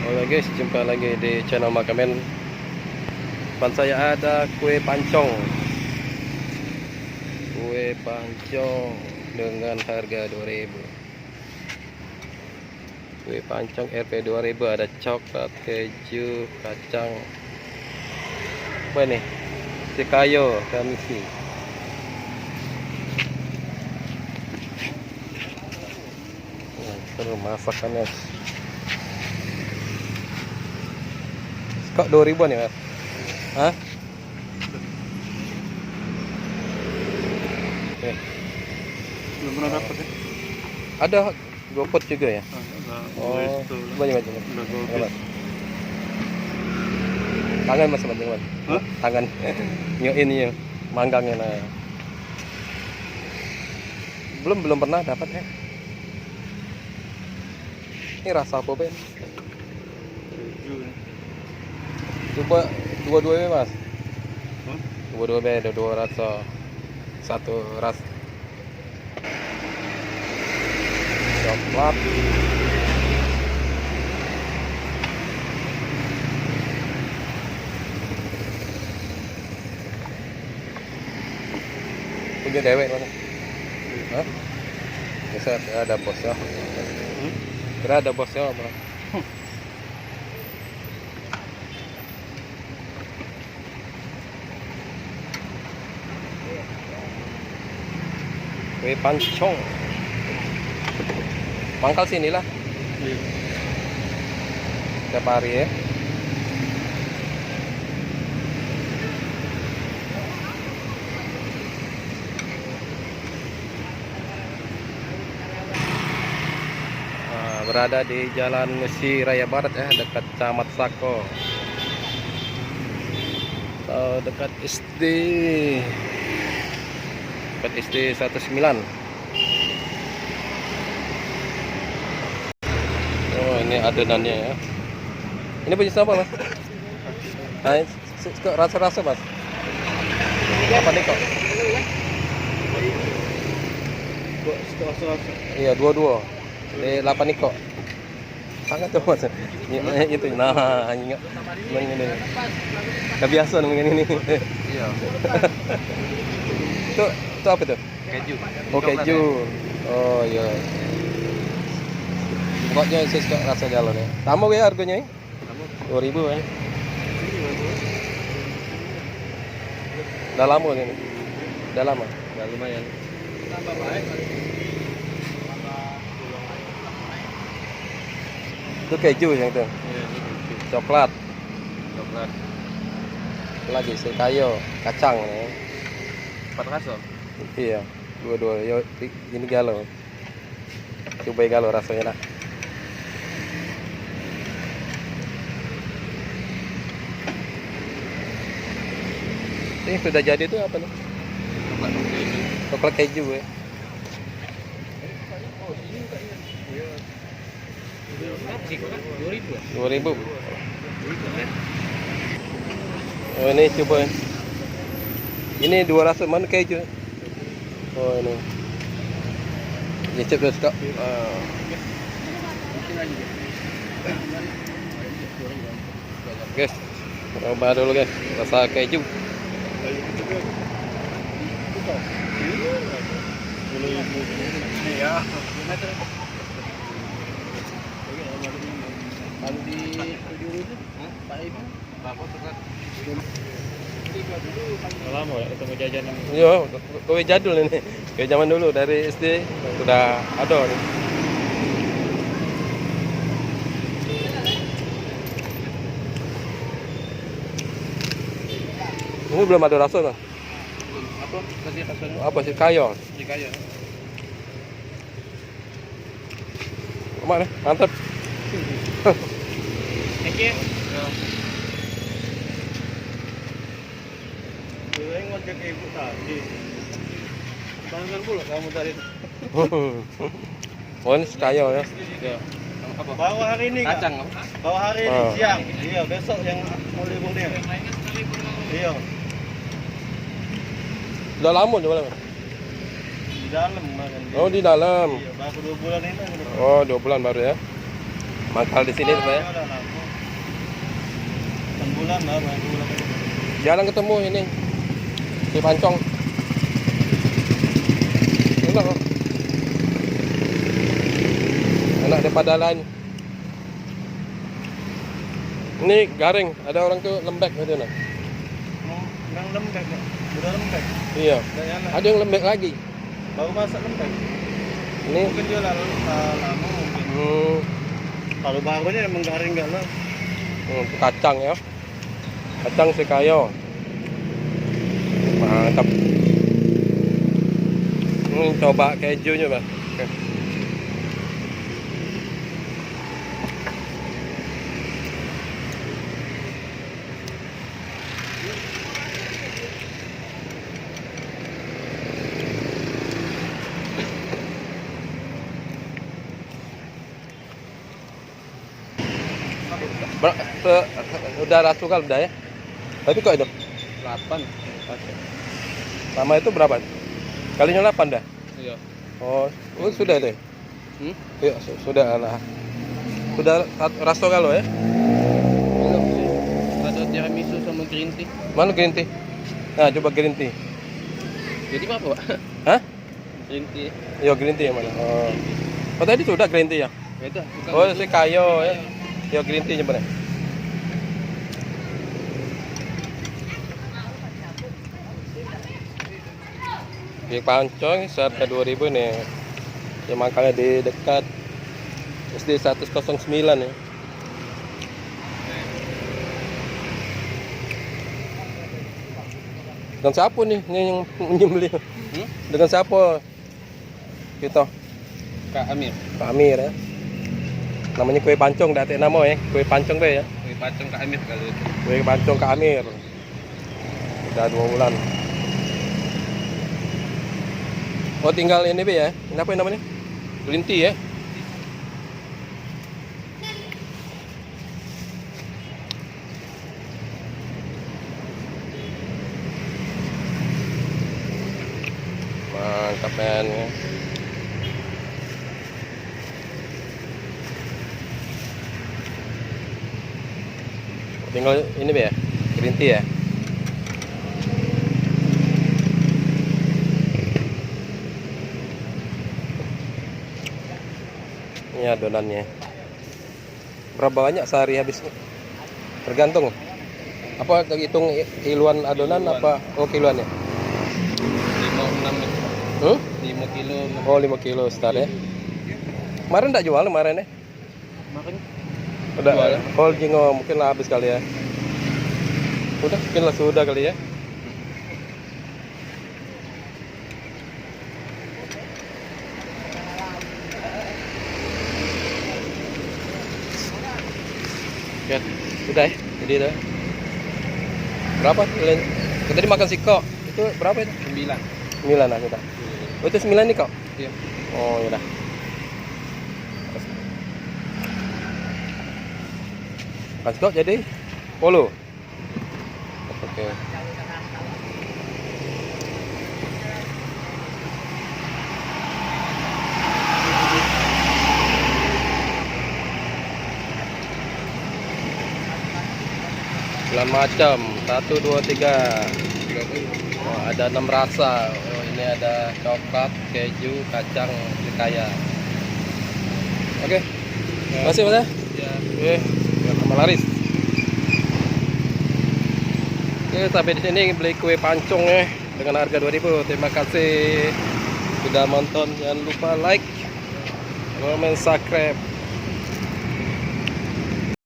Oke guys, jumpa lagi di channel Makamen. Depan saya ada kue pancong. Kue pancong dengan harga 2.000. Kue pancong Rp 2.000, ada coklat, keju, kacang. Apa nih? Sikayo kamisi. Terus masakannya. Kok 2.000-an ya, Mas? Hah? Oke. Belum pernah dapat ya? Ada GoFood juga ya? Oh, banyak. Tangan mas banyak mas. Hah? Tangan. Nyoin ya, manggangnya nah. Belum pernah dapat ya. Ini rasa apa Ben? Coba dua-duanya mas. Dua-dua beda, dua rasa. Satu rasa coklat. Punya dewek mana? Hah? Bisa ada bosnya. Kira ada bosnya apa? Kue pancong. Mangkal sini lah. Tiap hari ya. Berada di Jalan Musi Raya Barat ya, dekat Camat Sako. Dekat SD. Dekat SD 19. Oh, ini adonannya ya. Ini punya siapa, Mas? Nah, kok rasa-rasa, Mas? Apa nih kok? Iya, dua-dua. Di 8 niko. Sangat tuh mas. Itu nah ingat ini. Gak biasa namanya ini. Iya. Itu apa tuh? Keju. Oh keju. Oh iya. Pokoknya saya suka rasa galon ya. Sama ya harganya ya? 2.000 ya. Udah lama ini. Udah lama. Udah lumayan. Tambah baik. Itu keju yang itu. Iya, coklat. Lagi sikayo, kacang ya. 4 rasa. Iya, dua-dua. Yo, ini galau. Coba galau rasanya nak. Ini sudah jadi itu apa nih? Coklat keju ya. 2.000. Oh ini coba. Ini 2 rasa mana keju? Oh ini. Nyicip terus kak. Guys, coba dulu guys, rasa keju. Iya. Kalau di 7.000, Pak Ibu, berapa sekat? Lama ya ketemu jajan ini. Iya, kue jadul ini. Kayak zaman dulu dari SD sudah ada nih. Ini belum ada rasa kan? Apa? Kasih rasanya? Apa sih kayo? Kayo. Kemana? Mantap. Oke. Gue ngajak ibu tadi. Tangan pula kamu tadi. Oh ini kayo ya? Iya. Apa? Bawa hari ini kacang. Bawa hari ini siang. Iya besok yang mau libur dia. Iya. Udah lama coba lama. Di dalam makan. Oh di dalam. Iya baru 2 bulan ini. Oh 2 bulan baru ya. Mangkal di sini saya. bulan lah, banyak bulan. Jarang ketemu ini. Kue pancong. Enak kok. Enak daripada lain. Ini garing, ada orang tuh lembek gitu nah. Yang lembek ya, udah lembek. Iya. Udah enak. Ada yang lembek lagi. Baru masak lembek. Ini Mungkin dia lama mungkin. Kalau barunya emang garing enggak lah. itu kacang ya. Kacang sekayo. Mantap. Coba kejunya, Bang. Oke. Udah rasukan udah ya? Tapi kok itu? 8. Sama itu berapa? Kalinya 8 dah? Iya. Oh sudah deh. Iya, sudah lah. Sudah rasto kalau ya? Belum sih. Ada tiramisu sama green tea. Mana green tea? Nah, coba green tea. Jadi apa, Pak? Hah? Green tea. Yo, green tea yang mana? Oh tadi sudah green tea ya? Beda, bukan. Oh, si kayo ya. Yo, green tea coba deh. Kue pancong seharga 2.000 nih. Ya makanya di dekat SD 109 ya. Dengan siapa nih yang menyembelih? Dengan siapa? Kita Kak Amir. Pak Amir ya. Namanya kue pancong, dah nama ya. Kue pancong be ya. Kue pancong Kak Amir kalau itu. Kue pancong Kak Amir. Udah 2 bulan. Oh tinggal ini be ya. Ini apa namanya? Green tea ya. Mantap men ya. Tinggal ini be ya. Green tea ya. Ini adonannya. Berapa banyak sehari habis? Tergantung. Apa hitung kiloan adonan apa? Oh kiloan ya? 5 kilo. Oh 5 kilo start ya. Kemarin enggak jual kemarin ya? Makan Udah. jual. Oh jingo mungkin lah habis kali ya. Udah mungkin lah sudah kali ya. Ya, udah ya. Jadi itu. Berapa? Tadi makan siko. Itu berapa itu? 9. 9 lah kita. Oh, itu 9 nih kok? Iya. Oh, yaudah. Makan siko jadi 10. Oke. Bulan macam 1, 2, 3. Oh, ada 6 rasa. Oh, ini ada coklat, keju, kacang, sekaya. Oke. Terima kasih Mas ya. Ya. Oke, sama laris. Oke, sampai di sini beli kue pancong ya dengan harga 2.000. Terima kasih sudah nonton. Jangan lupa like, comment, subscribe.